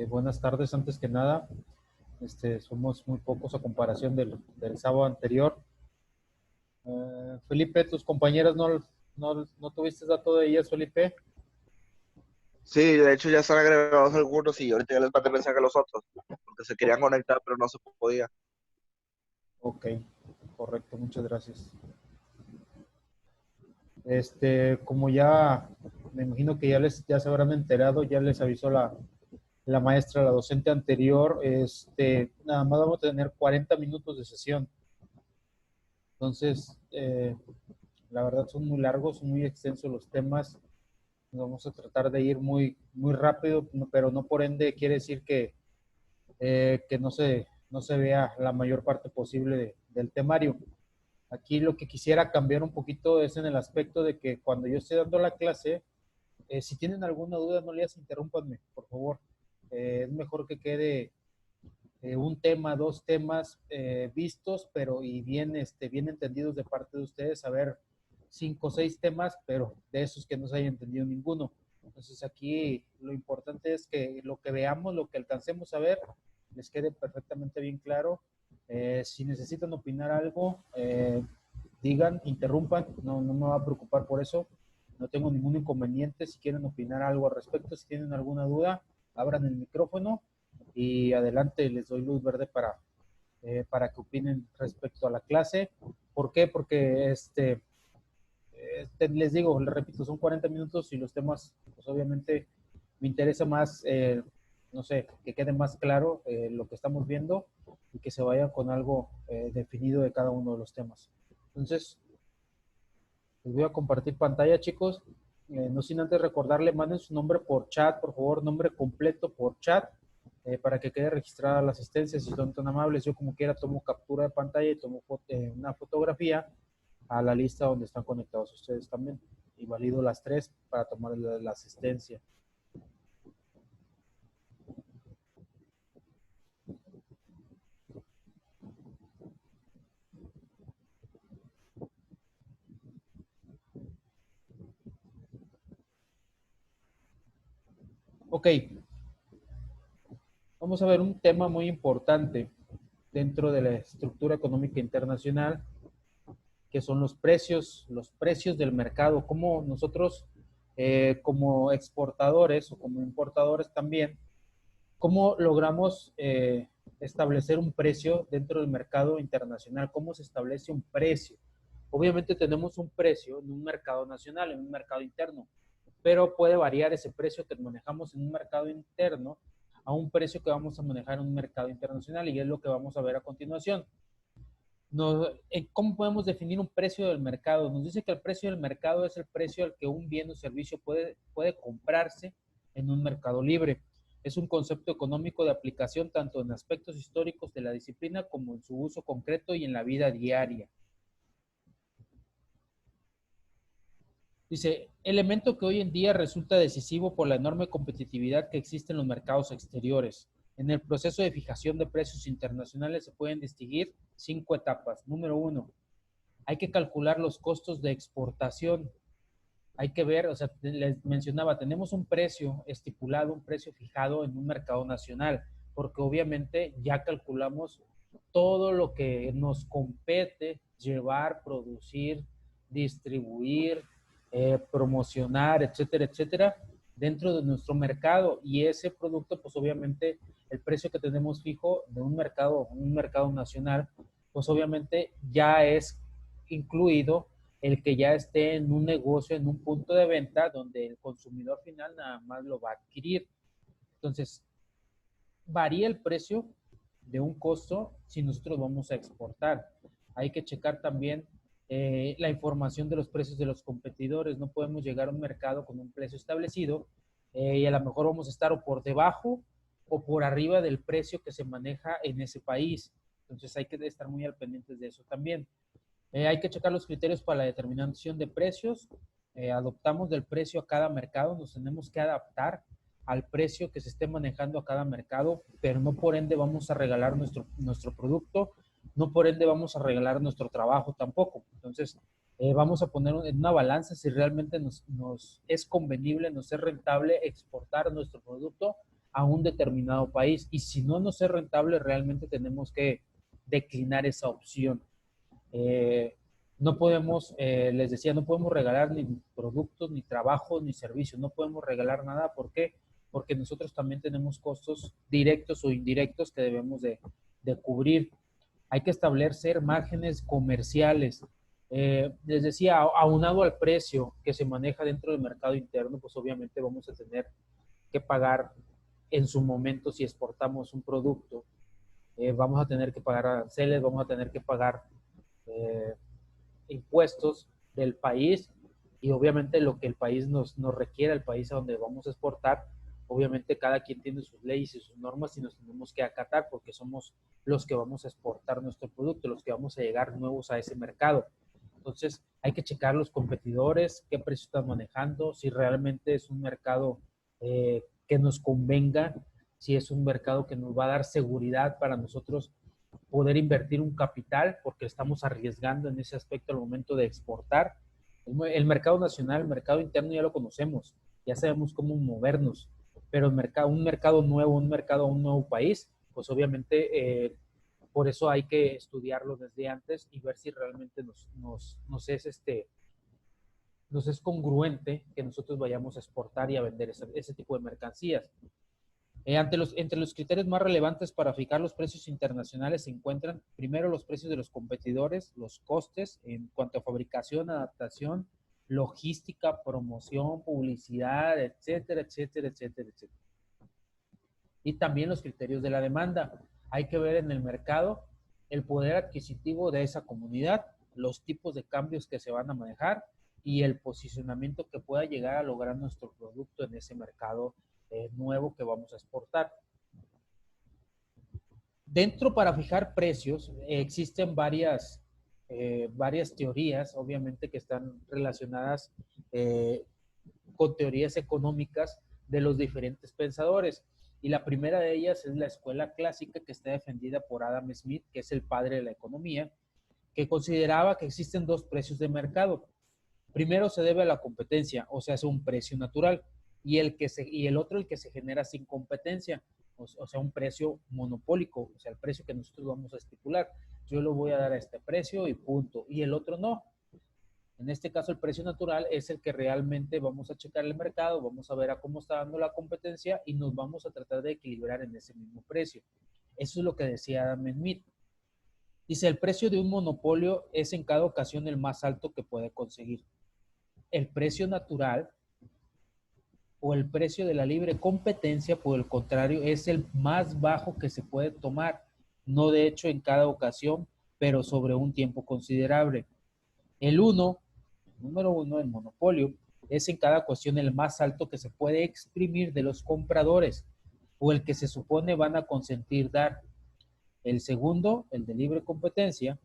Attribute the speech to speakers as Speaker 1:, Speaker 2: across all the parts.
Speaker 1: Buenas tardes, antes que nada. Somos muy pocos a comparación del sábado anterior. Felipe, tus compañeras no tuviste dato de ellas, Felipe.
Speaker 2: Sí, de hecho ya están agregados algunos y ahorita ya les mandé mensaje a los otros, porque se querían conectar, pero no se podía.
Speaker 1: Ok, correcto, muchas gracias. Como ya me imagino que ya se habrán enterado, ya les avisó la maestra, la docente anterior. Nada más vamos a tener 40 minutos de sesión. Entonces, la verdad son muy largos, son muy extensos los temas. Vamos a tratar de ir muy rápido, pero no por ende quiere decir que no se vea la mayor parte posible del temario. Aquí lo que quisiera cambiar un poquito es en el aspecto de que cuando yo esté dando la clase, si tienen alguna duda, no les interrúmpanme, por favor. Es mejor que quede un tema, dos temas vistos, pero y bien entendidos de parte de ustedes, a ver, cinco o seis temas, pero de esos que no se haya entendido ninguno. Entonces aquí lo importante es que lo que veamos, lo que alcancemos a ver, les quede perfectamente bien claro. Si necesitan opinar algo, digan, interrumpan, no me va a preocupar por eso, no tengo ningún inconveniente. Si quieren opinar algo al respecto, si tienen alguna duda, abran el micrófono y adelante, les doy luz verde para que opinen respecto a la clase. ¿Por qué? Porque les digo, les repito, son 40 minutos y los temas, pues obviamente me interesa más, no sé, que quede más claro lo que estamos viendo y que se vaya con algo definido de cada uno de los temas. Entonces, les voy a compartir pantalla, chicos. No sin antes recordarle, manden su nombre por chat, por favor, nombre completo por chat, para que quede registrada la asistencia. Si son tan amables, yo como quiera tomo captura de pantalla y tomo una fotografía a la lista donde están conectados ustedes también. Y valido las tres para tomar la asistencia. Ok, vamos a ver un tema muy importante dentro de la estructura económica internacional, que son los precios del mercado, cómo nosotros como exportadores o como importadores también, cómo logramos establecer un precio dentro del mercado internacional, cómo se establece un precio. Obviamente tenemos un precio en un mercado nacional, en un mercado interno, pero puede variar ese precio que manejamos en un mercado interno a un precio que vamos a manejar en un mercado internacional, y es lo que vamos a ver a continuación. ¿Cómo podemos definir un precio del mercado? Nos dice que el precio del mercado es el precio al que un bien o servicio puede comprarse en un mercado libre. Es un concepto económico de aplicación tanto en aspectos históricos de la disciplina como en su uso concreto y en la vida diaria. Dice, elemento que hoy en día resulta decisivo por la enorme competitividad que existe en los mercados exteriores. En el proceso de fijación de precios internacionales se pueden distinguir 5 etapas. Número 1, hay que calcular los costos de exportación. Hay que ver, o sea, les mencionaba, tenemos un precio estipulado, un precio fijado en un mercado nacional, porque obviamente ya calculamos todo lo que nos compete llevar, producir, distribuir, promocionar, etcétera, etcétera, dentro de nuestro mercado. Y ese producto, pues obviamente, el precio que tenemos fijo de un mercado nacional, pues obviamente ya es incluido el que ya esté en un negocio, en un punto de venta donde el consumidor final nada más lo va a adquirir. Entonces, varía el precio de un costo si nosotros vamos a exportar. Hay que checar también la información de los precios de los competidores. No podemos llegar a un mercado con un precio establecido y a lo mejor vamos a estar o por debajo o por arriba del precio que se maneja en ese país. Entonces hay que estar muy al pendiente de eso también. Hay que checar los criterios para la determinación de precios. Adoptamos del precio a cada mercado, nos tenemos que adaptar al precio que se esté manejando a cada mercado, pero no por ende vamos a regalar nuestro producto, no por ende vamos a regalar nuestro trabajo tampoco. Entonces, vamos a poner en una balanza si realmente nos es convenible, nos es rentable exportar nuestro producto a un determinado país. Y si no nos es rentable, realmente tenemos que declinar esa opción. No podemos, les decía, no podemos regalar ni productos, ni trabajo, ni servicios. No podemos regalar nada. ¿Por qué? Porque nosotros también tenemos costos directos o indirectos que debemos de cubrir. Hay que establecer márgenes comerciales. Les decía, aunado al precio que se maneja dentro del mercado interno, pues obviamente vamos a tener que pagar en su momento si exportamos un producto. Vamos a tener que pagar aranceles, vamos a tener que pagar eh, impuestos del país y obviamente lo que el país nos requiere, el país a donde vamos a exportar, obviamente cada quien tiene sus leyes y sus normas y nos tenemos que acatar porque somos los que vamos a exportar nuestro producto, los que vamos a llegar nuevos a ese mercado. Entonces hay que checar los competidores, qué precio están manejando, si realmente es un mercado que nos convenga, si es un mercado que nos va a dar seguridad para nosotros poder invertir un capital, porque estamos arriesgando en ese aspecto al momento de exportar. El mercado nacional, el mercado interno ya lo conocemos, ya sabemos cómo movernos, pero un mercado nuevo, un nuevo país, pues obviamente por eso hay que estudiarlo desde antes y ver si realmente nos es congruente que nosotros vayamos a exportar y a vender ese tipo de mercancías. Entre los criterios más relevantes para fijar los precios internacionales se encuentran primero los precios de los competidores, los costes en cuanto a fabricación, adaptación, logística, promoción, publicidad, etcétera, etcétera, etcétera, etcétera. Y también los criterios de la demanda. Hay que ver en el mercado el poder adquisitivo de esa comunidad, los tipos de cambios que se van a manejar y el posicionamiento que pueda llegar a lograr nuestro producto en ese mercado nuevo que vamos a exportar. Dentro para fijar precios existen varias teorías, obviamente que están relacionadas con teorías económicas de los diferentes pensadores. Y la primera de ellas es la escuela clásica que está defendida por Adam Smith, que es el padre de la economía, que consideraba que existen dos precios de mercado. Primero se debe a la competencia, o sea, es un precio natural, y el otro el que se genera sin competencia, o sea, un precio monopólico, o sea, el precio que nosotros vamos a estipular. Yo lo voy a dar a este precio y punto, y el otro no. En este caso, el precio natural es el que realmente vamos a checar el mercado, vamos a ver a cómo está dando la competencia y nos vamos a tratar de equilibrar en ese mismo precio. Eso es lo que decía Adam Smith. Dice, el precio de un monopolio es en cada ocasión el más alto que puede conseguir. El precio natural o el precio de la libre competencia, por el contrario, es el más bajo que se puede tomar, no de hecho en cada ocasión, pero sobre un tiempo considerable. El número uno, el monopolio, es en cada cuestión el más alto que se puede exprimir de los compradores o el que se supone van a consentir dar. El segundo, el de libre competencia,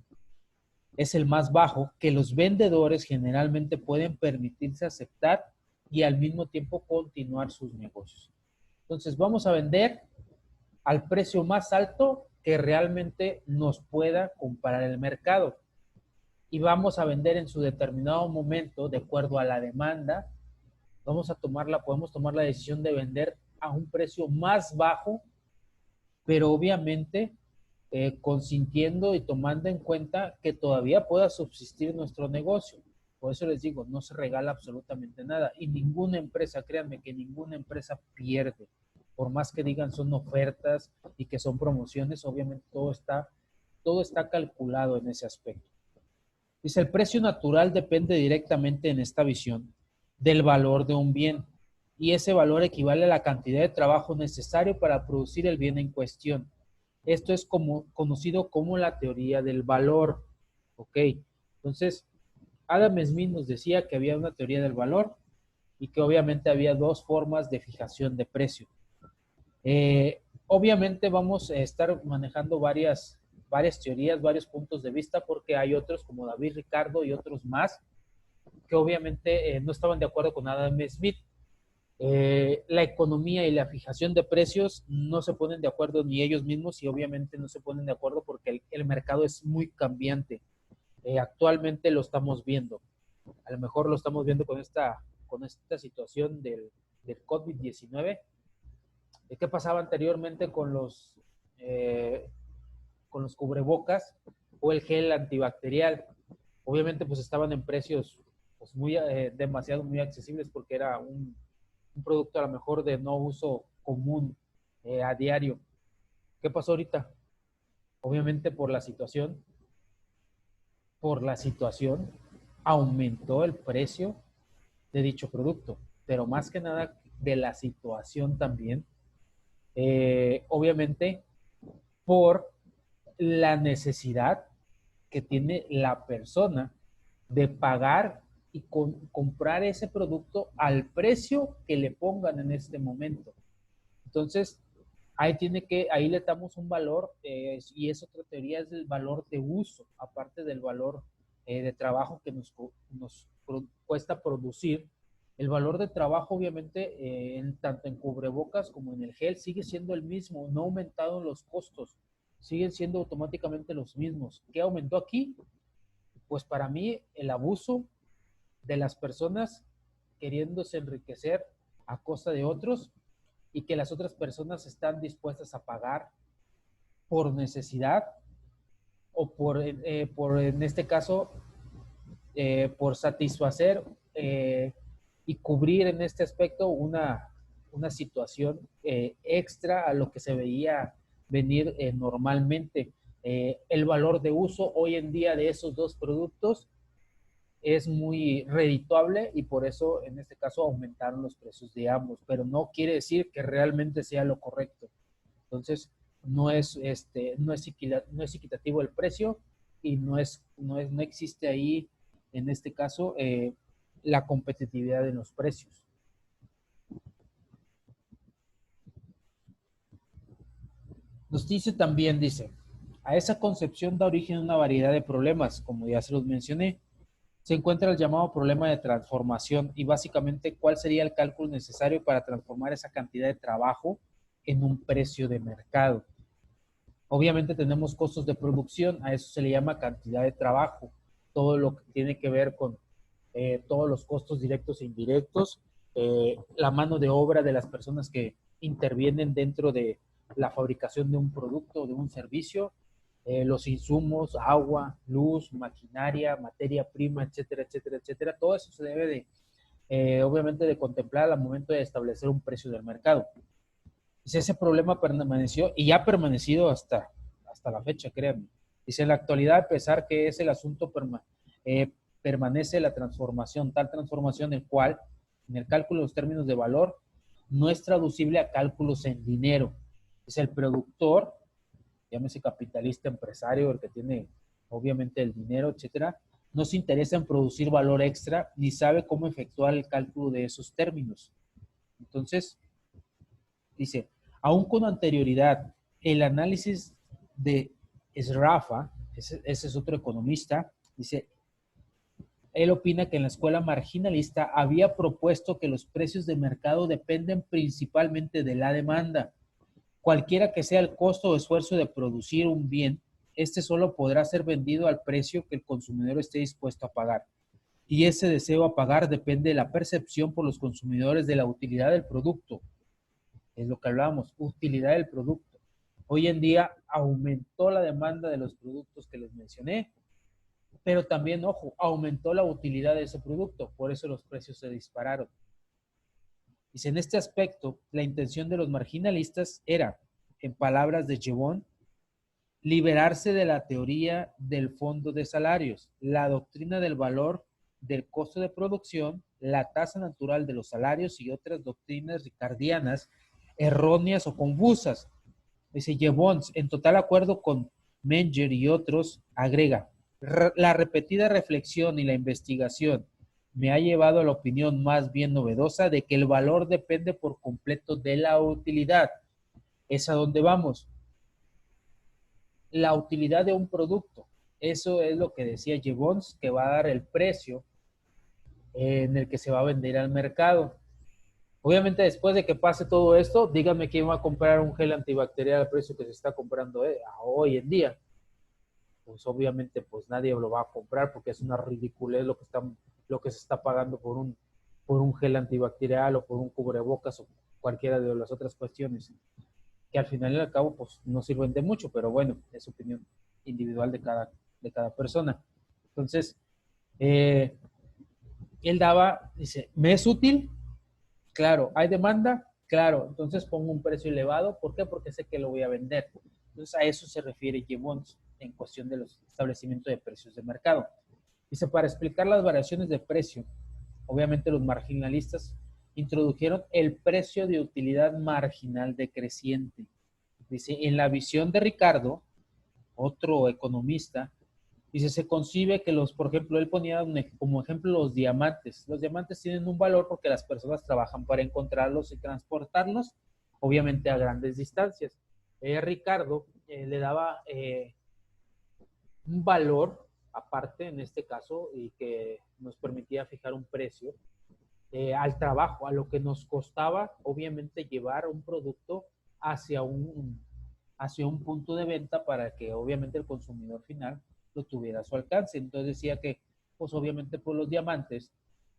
Speaker 1: es el más bajo que los vendedores generalmente pueden permitirse aceptar y al mismo tiempo continuar sus negocios. Entonces vamos a vender al precio más alto que realmente nos pueda comparar el mercado y vamos a vender en su determinado momento de acuerdo a la demanda. Podemos tomar la decisión de vender a un precio más bajo, pero obviamente consintiendo y tomando en cuenta que todavía pueda subsistir nuestro negocio. Por eso les digo, no se regala absolutamente nada y ninguna empresa, créanme que ninguna empresa pierde. Por más que digan son ofertas y que son promociones, obviamente todo está calculado en ese aspecto. Dice, el precio natural depende directamente en esta visión del valor de un bien y ese valor equivale a la cantidad de trabajo necesario para producir el bien en cuestión. Esto es conocido como la teoría del valor. ¿Ok? Entonces, Adam Smith nos decía que había una teoría del valor y que obviamente había dos formas de fijación de precio. Obviamente vamos a estar manejando varias teorías, varios puntos de vista, porque hay otros como David Ricardo y otros más que obviamente no estaban de acuerdo con Adam Smith. La economía y la fijación de precios no se ponen de acuerdo ni ellos mismos y obviamente no se ponen de acuerdo porque el mercado es muy cambiante. Actualmente lo estamos viendo. A lo mejor lo estamos viendo con esta situación del COVID-19, ¿Qué pasaba anteriormente con los cubrebocas o el gel antibacterial? Obviamente pues estaban en precios pues demasiado muy accesibles porque era un producto a lo mejor de no uso común a diario. ¿Qué pasó ahorita? Obviamente por la situación aumentó el precio de dicho producto, pero más que nada de la situación también, obviamente por la necesidad que tiene la persona de pagar y comprar ese producto al precio que le pongan en este momento. Entonces, ahí le damos un valor, y es otra teoría, es el valor de uso, aparte del valor de trabajo que nos cuesta producir. El valor de trabajo, obviamente, tanto en cubrebocas como en el gel, sigue siendo el mismo, no ha aumentado los costos, siguen siendo automáticamente los mismos. ¿Qué aumentó aquí? Pues para mí, el abuso de las personas queriéndose enriquecer a costa de otros y que las otras personas están dispuestas a pagar por necesidad o por en este caso, por satisfacer y cubrir en este aspecto una situación extra a lo que se veía venir normalmente. El valor de uso hoy en día de esos dos productos es muy redituable y por eso en este caso aumentaron los precios de ambos, pero no quiere decir que realmente sea lo correcto. Entonces, no es equitativo el precio y no existe ahí, en este caso, la competitividad en los precios. Nos dice también, dice, a esa concepción da origen una variedad de problemas, como ya se los mencioné. Se encuentra el llamado problema de transformación y básicamente cuál sería el cálculo necesario para transformar esa cantidad de trabajo en un precio de mercado. Obviamente tenemos costos de producción, a eso se le llama cantidad de trabajo, todo lo que tiene que ver con todos los costos directos e indirectos, la mano de obra de las personas que intervienen dentro de la fabricación de un producto o de un servicio, los insumos, agua, luz, maquinaria, materia prima, etcétera, etcétera, etcétera. Todo eso se debe obviamente, de contemplar al momento de establecer un precio del mercado. Dice, ese problema permaneció y ha permanecido hasta la fecha, créanme. Dice, en la actualidad, a pesar que es el asunto, permanece la transformación, tal transformación el cual, en el cálculo de los términos de valor, no es traducible a cálculos en dinero. Es el productor, llámese capitalista, empresario, el que tiene obviamente el dinero, etcétera, no se interesa en producir valor extra ni sabe cómo efectuar el cálculo de esos términos. Entonces, dice, aún con anterioridad, el análisis de Srafa, ese es otro economista, dice, él opina que en la escuela marginalista había propuesto que los precios de mercado dependen principalmente de la demanda. Cualquiera que sea el costo o esfuerzo de producir un bien, este solo podrá ser vendido al precio que el consumidor esté dispuesto a pagar. Y ese deseo a pagar depende de la percepción por los consumidores de la utilidad del producto. Es lo que hablábamos, utilidad del producto. Hoy en día aumentó la demanda de los productos que les mencioné, pero también, ojo, aumentó la utilidad de ese producto, por eso los precios se dispararon. Dice, en este aspecto, la intención de los marginalistas era, en palabras de Jevons, liberarse de la teoría del fondo de salarios, la doctrina del valor del costo de producción, la tasa natural de los salarios y otras doctrinas ricardianas erróneas o confusas. Dice Jevons, en total acuerdo con Menger y otros, agrega, la repetida reflexión y la investigación me ha llevado a la opinión más bien novedosa de que el valor depende por completo de la utilidad. Es a donde vamos. La utilidad de un producto. Eso es lo que decía Jevons, que va a dar el precio en el que se va a vender al mercado. Obviamente, después de que pase todo esto, dígame quién va a comprar un gel antibacterial al precio que se está comprando hoy en día. Pues obviamente, pues nadie lo va a comprar porque es una ridiculez lo que se está pagando por un gel antibacterial o por un cubrebocas cualquiera de las otras cuestiones, que al final y al cabo pues no sirven de mucho, pero bueno, es opinión individual de cada persona. Entonces, él daba, dice, ¿me es útil? Claro. ¿Hay demanda? Claro. Entonces pongo un precio elevado. ¿Por qué? Porque sé que lo voy a vender. Entonces a eso se refiere Gibbons en cuestión de los establecimientos de precios de mercado. Dice, para explicar las variaciones de precio, obviamente los marginalistas introdujeron el precio de utilidad marginal decreciente. Dice, en la visión de Ricardo, otro economista, dice, se concibe que por ejemplo, él ponía como ejemplo los diamantes. Los diamantes tienen un valor porque las personas trabajan para encontrarlos y transportarlos, obviamente a grandes distancias. Ricardo le daba un valor aparte en este caso y que nos permitía fijar un precio al trabajo, a lo que nos costaba obviamente llevar un producto hacia hacia un punto de venta para que obviamente el consumidor final lo tuviera a su alcance. Entonces decía que pues obviamente por los diamantes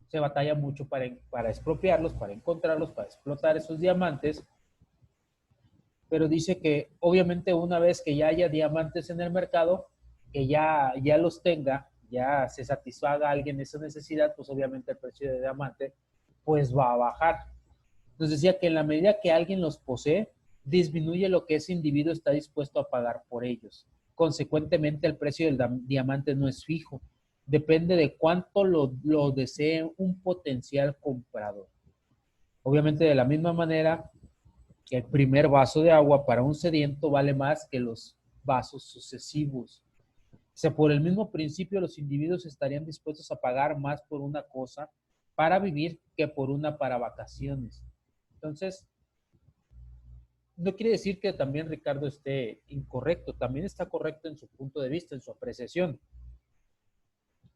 Speaker 1: se batalla mucho para expropiarlos, para encontrarlos, para explotar esos diamantes, pero dice que obviamente una vez que ya haya diamantes en el mercado, que ya los tenga, ya se satisfaga a alguien esa necesidad, pues obviamente el precio de diamante pues va a bajar. Entonces decía que en la medida que alguien los posee, disminuye lo que ese individuo está dispuesto a pagar por ellos. Consecuentemente, el precio del diamante no es fijo, depende de cuánto lo desee un potencial comprador. Obviamente, de la misma manera, que el primer vaso de agua para un sediento vale más que los vasos sucesivos. O sea, por el mismo principio, los individuos estarían dispuestos a pagar más por una cosa para vivir que por una para vacaciones. Entonces, no quiere decir que también Ricardo esté incorrecto, también está correcto en su punto de vista, en su apreciación.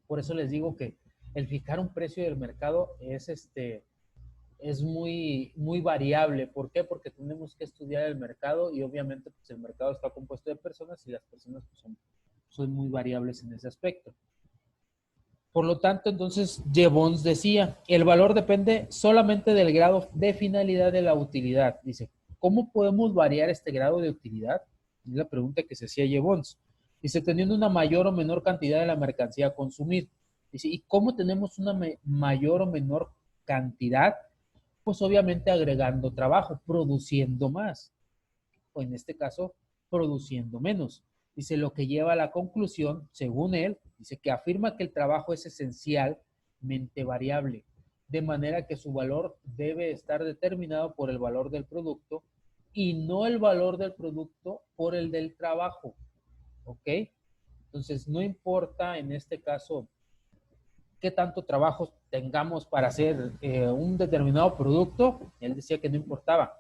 Speaker 1: Por eso les digo que el fijar un precio del mercado es muy variable. ¿Por qué? Porque tenemos que estudiar el mercado y obviamente pues, el mercado está compuesto de personas y las personas pues, son muy variables en ese aspecto. Por lo tanto, entonces, Jevons decía, el valor depende solamente del grado de finalidad de la utilidad. Dice, ¿cómo podemos variar este grado de utilidad? Es la pregunta que se hacía Jevons. Dice, teniendo una mayor o menor cantidad de la mercancía a consumir. Dice, ¿y cómo tenemos una mayor o menor cantidad? Pues obviamente agregando trabajo, produciendo más. O en este caso, produciendo menos. Dice, lo que lleva a la conclusión, según él, dice que afirma que el trabajo es esencialmente variable, de manera que su valor debe estar determinado por el valor del producto y no el valor del producto por el del trabajo. ¿Ok? Entonces, no importa en este caso qué tanto trabajo tengamos para hacer un determinado producto, él decía que no importaba.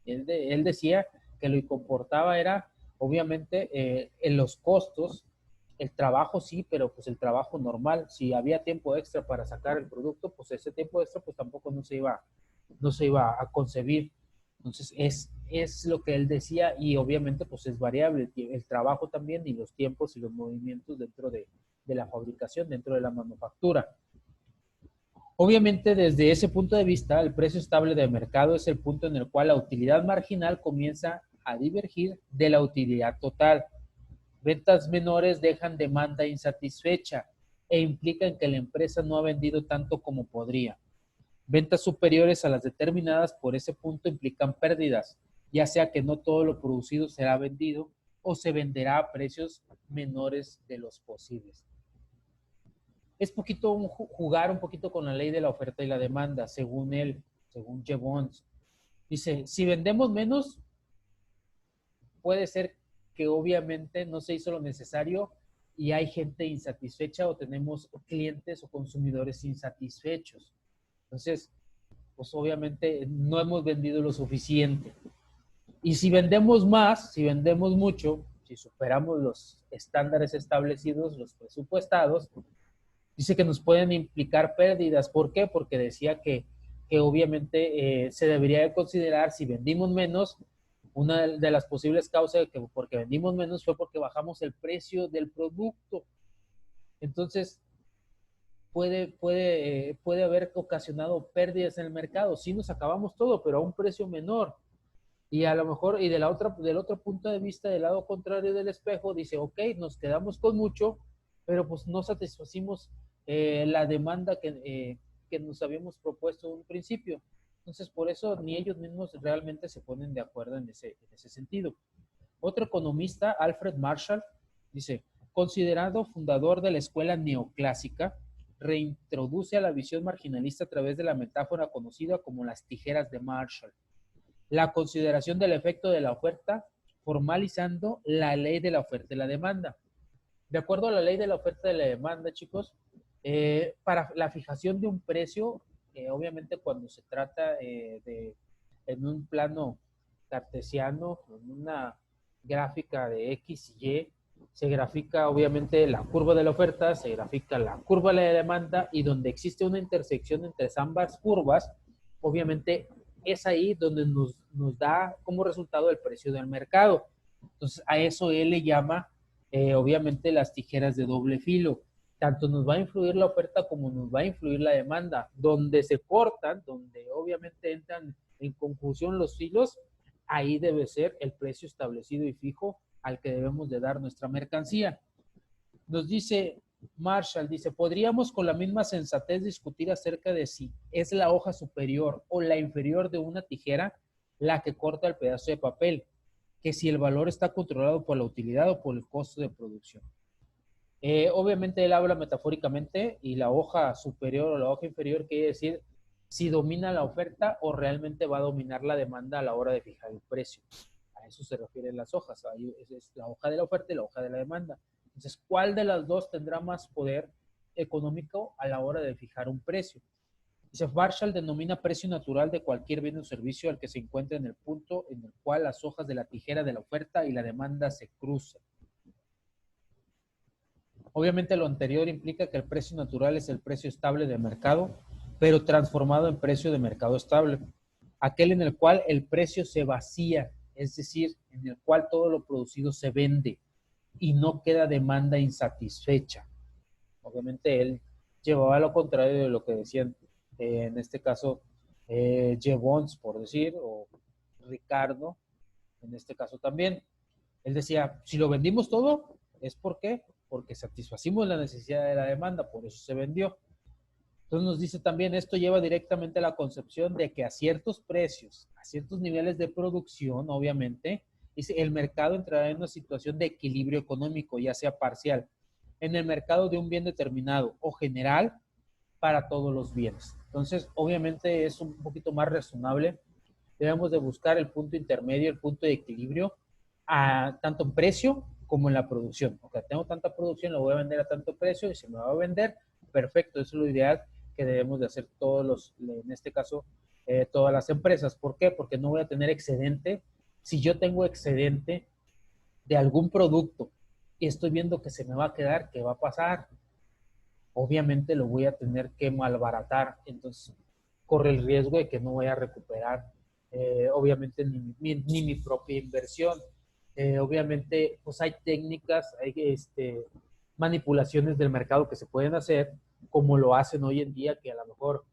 Speaker 1: Él decía que lo que comportaba era, obviamente, en los costos, el trabajo sí, pero pues el trabajo normal. Si había tiempo extra para sacar el producto, pues ese tiempo extra pues tampoco no se iba a concebir. Entonces es lo que él decía y obviamente pues es variable el trabajo también y los tiempos y los movimientos dentro de la fabricación, dentro de la manufactura. Obviamente, desde ese punto de vista, el precio estable de mercado es el punto en el cual la utilidad marginal comienza a divergir de la utilidad total. Ventas menores dejan demanda insatisfecha e implican que la empresa no ha vendido tanto como podría. Ventas superiores a las determinadas por ese punto implican pérdidas, ya sea que no todo lo producido será vendido o se venderá a precios menores de los posibles. Es poquito jugar un poquito con la ley de la oferta y la demanda, según él, según Jevons. Dice, si vendemos menos, puede ser que obviamente no se hizo lo necesario y hay gente insatisfecha o tenemos clientes o consumidores insatisfechos. Entonces, pues obviamente no hemos vendido lo suficiente. Y si vendemos más, si vendemos mucho, si superamos los estándares establecidos, los presupuestados, dice que nos pueden implicar pérdidas. ¿Por qué? Porque decía que obviamente se debería de considerar si vendimos menos, una de las posibles causas de que porque vendimos menos fue porque bajamos el precio del producto. Entonces, puede haber ocasionado pérdidas en el mercado. Sí nos acabamos todo, pero a un precio menor. Y a lo mejor, y del otro punto de vista, del lado contrario del espejo, dice, ok, nos quedamos con mucho, pero pues no satisfacimos la demanda que nos habíamos propuesto en un principio. Entonces, por eso ni ellos mismos realmente se ponen de acuerdo en ese sentido. Otro economista, Alfred Marshall, dice, considerado fundador de la escuela neoclásica, reintroduce a la visión marginalista a través de la metáfora conocida como las tijeras de Marshall. La consideración del efecto de la oferta, formalizando la ley de la oferta y la demanda. De acuerdo a la ley de la oferta y la demanda, chicos, para la fijación de un precio, obviamente cuando se trata en un plano cartesiano, en una gráfica de X y Y, se grafica obviamente la curva de la oferta, se grafica la curva de la demanda y donde existe una intersección entre ambas curvas, obviamente es ahí donde nos da como resultado el precio del mercado. Entonces a eso él le llama obviamente las tijeras de doble filo. Tanto nos va a influir la oferta como nos va a influir la demanda. Donde se cortan, donde obviamente entran en confusión los filos, ahí debe ser el precio establecido y fijo al que debemos de dar nuestra mercancía. Nos dice Marshall, dice, podríamos con la misma sensatez discutir acerca de si es la hoja superior o la inferior de una tijera la que corta el pedazo de papel, que si el valor está controlado por la utilidad o por el costo de producción. Obviamente él habla metafóricamente y la hoja superior o la hoja inferior quiere decir si domina la oferta o realmente va a dominar la demanda a la hora de fijar el precio. A eso se refieren las hojas. Ahí es la hoja de la oferta y la hoja de la demanda. Entonces, ¿cuál de las dos tendrá más poder económico a la hora de fijar un precio? Dice, Marshall denomina precio natural de cualquier bien o servicio al que se encuentra en el punto en el cual las hojas de la tijera de la oferta y la demanda se cruzan. Obviamente lo anterior implica que el precio natural es el precio estable de mercado, pero transformado en precio de mercado estable. Aquel en el cual el precio se vacía, es decir, en el cual todo lo producido se vende y no queda demanda insatisfecha. Obviamente él llevaba lo contrario de lo que decían, en este caso, Jevons, por decir, o Ricardo, en este caso también. Él decía, si lo vendimos todo, ¿es por qué? Porque satisfacimos la necesidad de la demanda, por eso se vendió. Entonces nos dice también, esto lleva directamente a la concepción de que a ciertos precios, a ciertos niveles de producción, obviamente, el mercado entrará en una situación de equilibrio económico, ya sea parcial, en el mercado de un bien determinado o general para todos los bienes. Entonces, obviamente es un poquito más razonable. Debemos de buscar el punto intermedio, el punto de equilibrio, tanto en precio como en la producción. O sea, tengo tanta producción, lo voy a vender a tanto precio y se me va a vender, perfecto, eso es lo ideal que debemos de hacer en este caso, todas las empresas. ¿Por qué? Porque no voy a tener excedente. Si yo tengo excedente de algún producto y estoy viendo que se me va a quedar, ¿qué va a pasar? Obviamente lo voy a tener que malbaratar, entonces corre el riesgo de que no voy a recuperar obviamente ni mi propia inversión. Obviamente pues hay técnicas, hay manipulaciones del mercado que se pueden hacer, como lo hacen hoy en día, que a lo mejor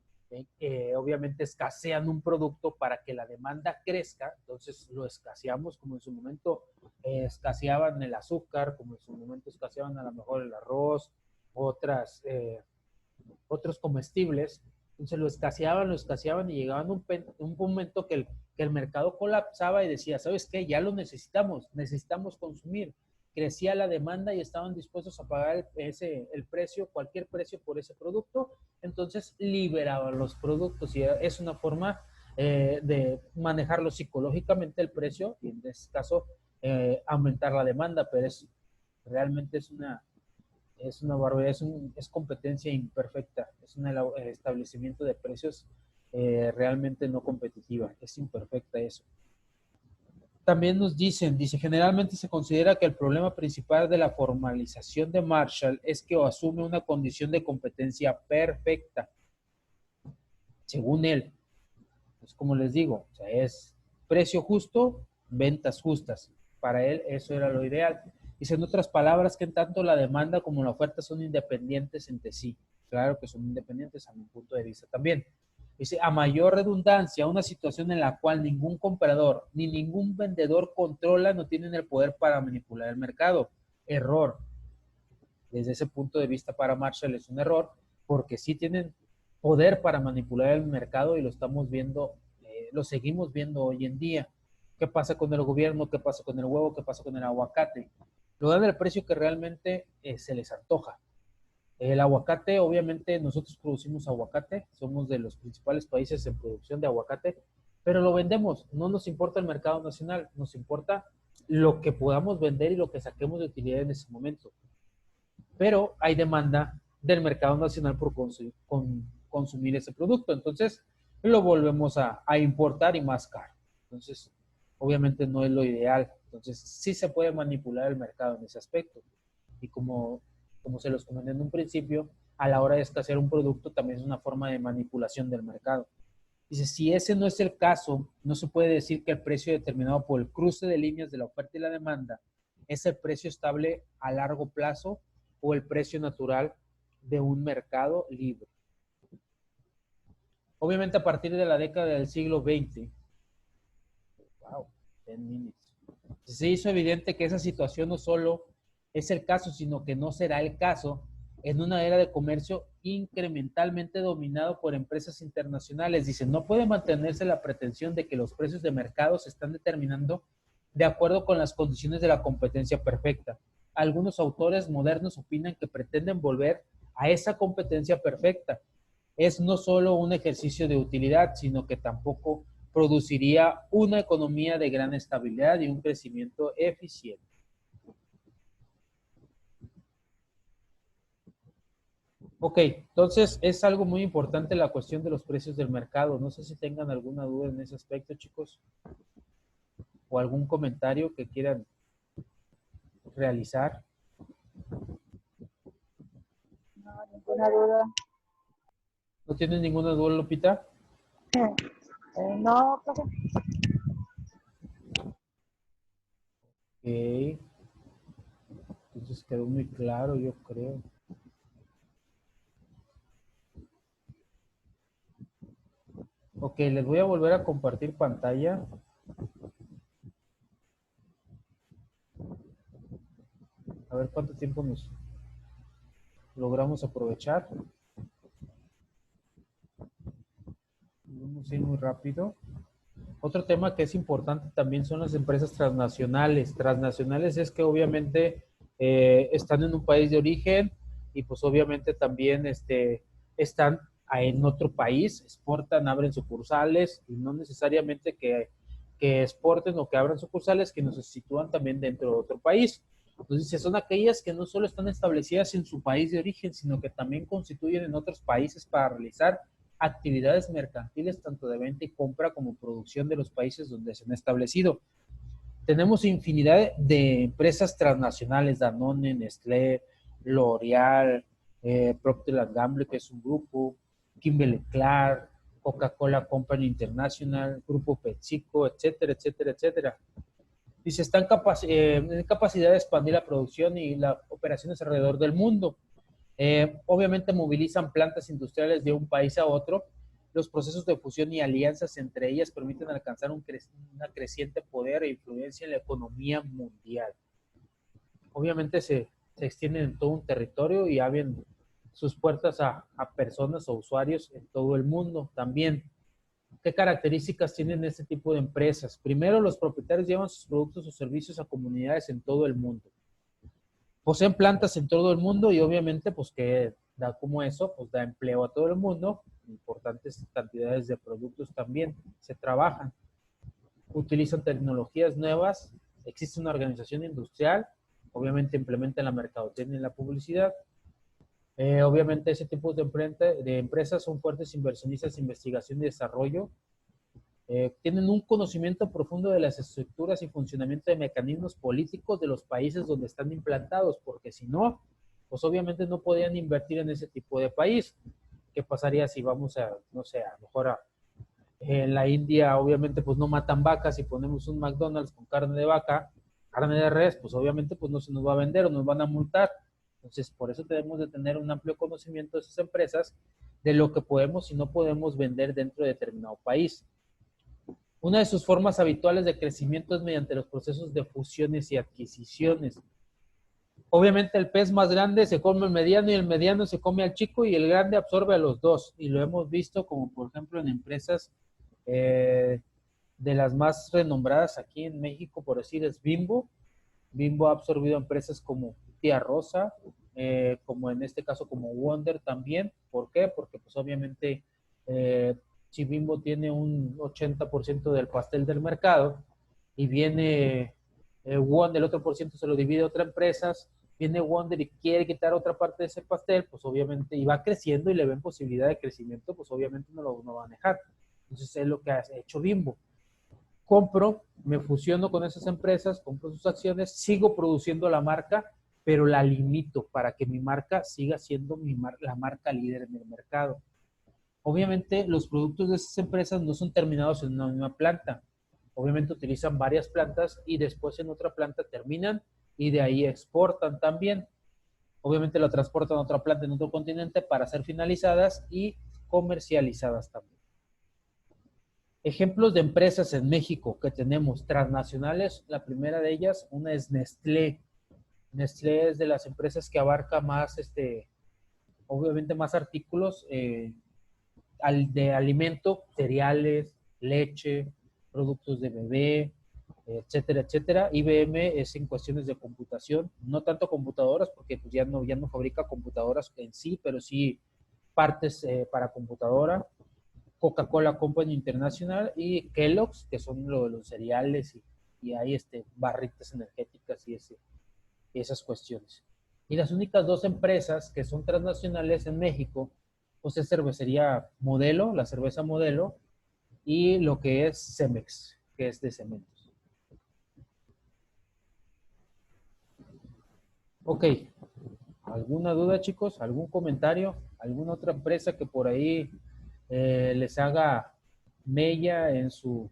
Speaker 1: obviamente escasean un producto para que la demanda crezca, entonces lo escaseamos, como en su momento escaseaban el azúcar, como en su momento escaseaban a lo mejor el arroz, otros comestibles. Entonces lo escaseaban y llegaban a un momento que el mercado colapsaba y decía, ¿sabes qué? Ya lo necesitamos consumir. Crecía la demanda y estaban dispuestos a pagar el precio, cualquier precio por ese producto. Entonces liberaban los productos y es una forma de manejarlo psicológicamente el precio y en este caso aumentar la demanda, pero realmente es una barbaridad, es competencia imperfecta, es un establecimiento de precios realmente no competitiva, es imperfecta eso. También dice, generalmente se considera que el problema principal de la formalización de Marshall es que asume una condición de competencia perfecta, según él. Pues como les digo, o sea, es precio justo, ventas justas. Para él eso era lo ideal. Dice en otras palabras que en tanto la demanda como la oferta son independientes entre sí. Claro que son independientes a mi punto de vista también. Dice, a mayor redundancia, una situación en la cual ningún comprador ni ningún vendedor controla, no tienen el poder para manipular el mercado. Error. Desde ese punto de vista para Marshall es un error, porque sí tienen poder para manipular el mercado y lo estamos viendo, lo seguimos viendo hoy en día. ¿Qué pasa con el gobierno? ¿Qué pasa con el huevo? ¿Qué pasa con el aguacate? Lo dan el precio que realmente se les antoja. El aguacate, obviamente, nosotros producimos aguacate, somos de los principales países en producción de aguacate, pero lo vendemos, no nos importa el mercado nacional, nos importa lo que podamos vender y lo que saquemos de utilidad en ese momento. Pero hay demanda del mercado nacional por consumir ese producto, entonces lo volvemos a importar y más caro. Entonces, obviamente no es lo ideal, entonces sí se puede manipular el mercado en ese aspecto. Y como se los comenté en un principio, a la hora de escasear un producto también es una forma de manipulación del mercado. Dice, si ese no es el caso, no se puede decir que el precio determinado por el cruce de líneas de la oferta y la demanda es el precio estable a largo plazo o el precio natural de un mercado libre. Obviamente a partir de la década del siglo XX, wow, 10 minutes, se hizo evidente que esa situación no solo es el caso, sino que no será el caso en una era de comercio incrementalmente dominado por empresas internacionales. Dice, no puede mantenerse la pretensión de que los precios de mercado se están determinando de acuerdo con las condiciones de la competencia perfecta. Algunos autores modernos opinan que pretenden volver a esa competencia perfecta. Es no solo un ejercicio de utilidad, sino que tampoco produciría una economía de gran estabilidad y un crecimiento eficiente. Ok, entonces es algo muy importante la cuestión de los precios del mercado. No sé si tengan alguna duda en ese aspecto, chicos, o algún comentario que quieran realizar.
Speaker 3: No, ninguna duda.
Speaker 1: ¿No tienen ninguna duda, Lupita?
Speaker 3: No, profe.
Speaker 1: Ok, entonces quedó muy claro, yo creo. Ok, les voy a volver a compartir pantalla. A ver cuánto tiempo nos logramos aprovechar. Vamos a ir muy rápido. Otro tema que es importante también son las empresas transnacionales. Transnacionales es que obviamente están en un país de origen y pues obviamente también están en otro país, exportan, abren sucursales y no necesariamente que exporten o que abran sucursales, que nos sitúan también dentro de otro país. Entonces son aquellas que no solo están establecidas en su país de origen, sino que también constituyen en otros países para realizar actividades mercantiles tanto de venta y compra como producción de los países donde se han establecido. Tenemos infinidad de empresas transnacionales, Danone, Nestlé, L'Oreal, Procter & Gamble, que es un grupo, Kimberly-Clark, Coca-Cola Company International, Grupo PepsiCo, etcétera, etcétera, etcétera. Dice, están en capacidad de expandir la producción y las operaciones alrededor del mundo. Obviamente movilizan plantas industriales de un país a otro. Los procesos de fusión y alianzas entre ellas permiten alcanzar una creciente poder e influencia en la economía mundial. Obviamente se extienden en todo un territorio y abren sus puertas a personas o usuarios en todo el mundo también. ¿Qué características tienen este tipo de empresas? Primero, los propietarios llevan sus productos o servicios a comunidades en todo el mundo. Poseen plantas en todo el mundo y obviamente pues que da como eso, pues da empleo a todo el mundo, importantes cantidades de productos también se trabajan, utilizan tecnologías nuevas, existe una organización industrial, obviamente implementan la mercadotecnia y la publicidad. Obviamente ese tipo de empresas son fuertes inversionistas en investigación y desarrollo, tienen un conocimiento profundo de las estructuras y funcionamiento de mecanismos políticos de los países donde están implantados, porque si no, pues obviamente no podían invertir en ese tipo de país. ¿Qué pasaría si vamos a, no sé, a lo mejor en la India, obviamente, pues no matan vacas y ponemos un McDonald's con carne de vaca, carne de res, pues obviamente pues no se nos va a vender o nos van a multar. Entonces, por eso debemos de tener un amplio conocimiento de esas empresas, de lo que podemos y no podemos vender dentro de determinado país. Una de sus formas habituales de crecimiento es mediante los procesos de fusiones y adquisiciones. Obviamente el pez más grande se come al mediano y el mediano se come al chico y el grande absorbe a los dos. Y lo hemos visto como por ejemplo en empresas de las más renombradas aquí en México, por decir, es Bimbo. Bimbo ha absorbido empresas como Tía Rosa, como en este caso como Wonder también. ¿Por qué? Porque pues obviamente si Bimbo tiene un 80% del pastel del mercado y viene Wonder, el otro por ciento se lo divide a otras empresas, viene Wonder y quiere quitar otra parte de ese pastel, pues obviamente, y va creciendo y le ven posibilidad de crecimiento, pues obviamente no lo va a manejar. Entonces es lo que ha hecho Bimbo. Compro, me fusiono con esas empresas, compro sus acciones, sigo produciendo la marca, pero la limito para que mi marca siga siendo la marca líder en el mercado. Obviamente los productos de esas empresas no son terminados en una misma planta. Obviamente utilizan varias plantas y después en otra planta terminan y de ahí exportan también. Obviamente lo transportan a otra planta en otro continente para ser finalizadas y comercializadas también. Ejemplos de empresas en México que tenemos transnacionales, la primera de ellas, una es Nestlé. Nestlé es de las empresas que abarca más, obviamente más artículos de alimento, cereales, leche, productos de bebé, etcétera, etcétera. IBM es en cuestiones de computación, no tanto computadoras, porque pues ya no fabrica computadoras en sí, pero sí partes para computadora. Coca-Cola Company Internacional y Kellogg's, que son los cereales y hay barritas energéticas y esas cuestiones. Y las únicas dos empresas que son transnacionales en México, pues es cervecería Modelo, la cerveza Modelo, y lo que es Cemex, que es de cementos. Ok, ¿alguna duda, chicos? ¿Algún comentario? ¿Alguna otra empresa que por ahí les haga mella en su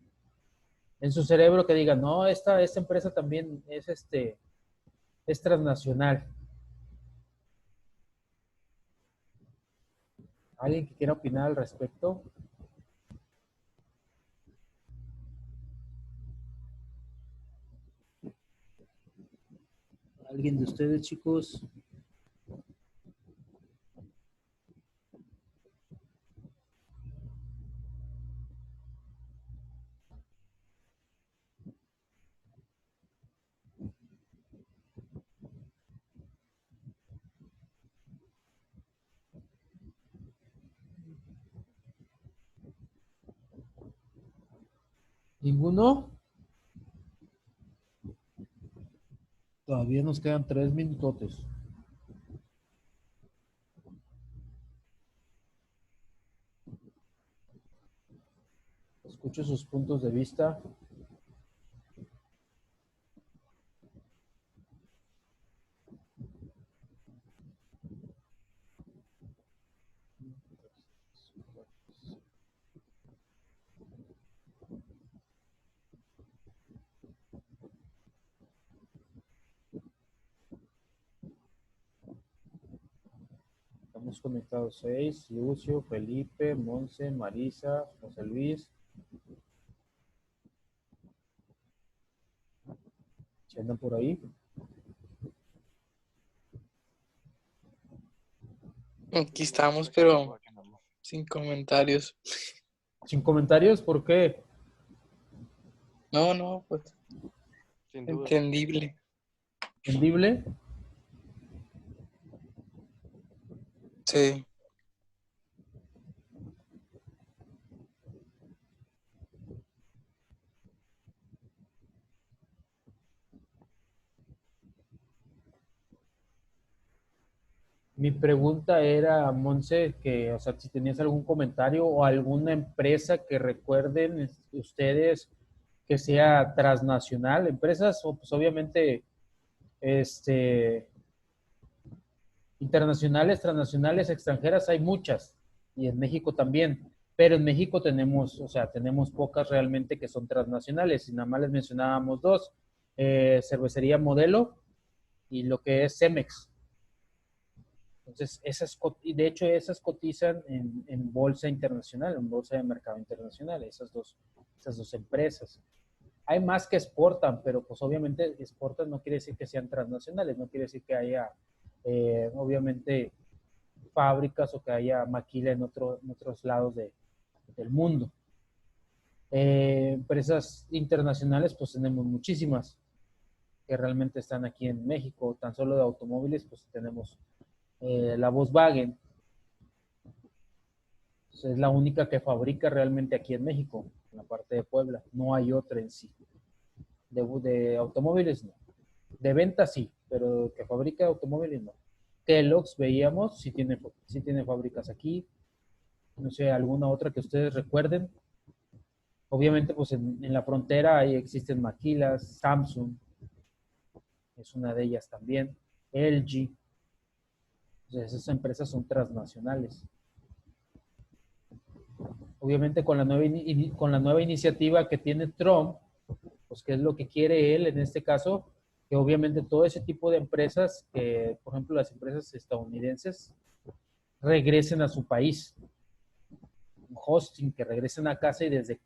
Speaker 1: cerebro que diga, no, esta empresa también es transnacional? ¿Alguien que quiera opinar al respecto? ¿Alguien de ustedes, chicos? ¿Ninguno? Todavía nos quedan 3 minutotes. Escucho sus puntos de vista. Estamos conectados 6, Lucio, Felipe, Monse, Marisa, José Luis. ¿Se andan por ahí?
Speaker 4: Aquí estamos, pero sin comentarios.
Speaker 1: ¿Sin comentarios? ¿Por qué?
Speaker 4: No, pues
Speaker 5: Sin duda.
Speaker 4: entendible.
Speaker 1: ¿Entendible?
Speaker 4: Sí.
Speaker 1: Mi pregunta era, Monse, que, o sea, si tenías algún comentario o alguna empresa que recuerden ustedes que sea transnacional, empresas, pues obviamente, internacionales, transnacionales, extranjeras, hay muchas, y en México también, pero en México tenemos, o sea, tenemos pocas realmente que son transnacionales, y nada más les mencionábamos dos, Cervecería Modelo y lo que es Cemex. Entonces, y de hecho esas cotizan en bolsa internacional, en bolsa de mercado internacional, esas dos empresas. Hay más que exportan, pero pues obviamente exportan no quiere decir que sean transnacionales, no quiere decir que haya, obviamente, fábricas o que haya maquila en otros lados del mundo. Empresas internacionales, pues tenemos muchísimas que realmente están aquí en México. Tan solo de automóviles, pues tenemos la Volkswagen. Pues, es la única que fabrica realmente aquí en México, en la parte de Puebla. No hay otra en sí. De automóviles no. De venta sí, pero que fabrica automóviles no. Kellogg's veíamos, sí tiene fábricas aquí. No sé, alguna otra que ustedes recuerden. Obviamente, pues en la frontera ahí existen maquilas, Samsung es una de ellas también, LG. Entonces, esas empresas son transnacionales. Obviamente con la nueva iniciativa que tiene Trump, pues qué es lo que quiere él en este caso, que obviamente todo ese tipo de empresas, que por ejemplo las empresas estadounidenses, regresen a su país. Un hosting, que regresen a casa y desde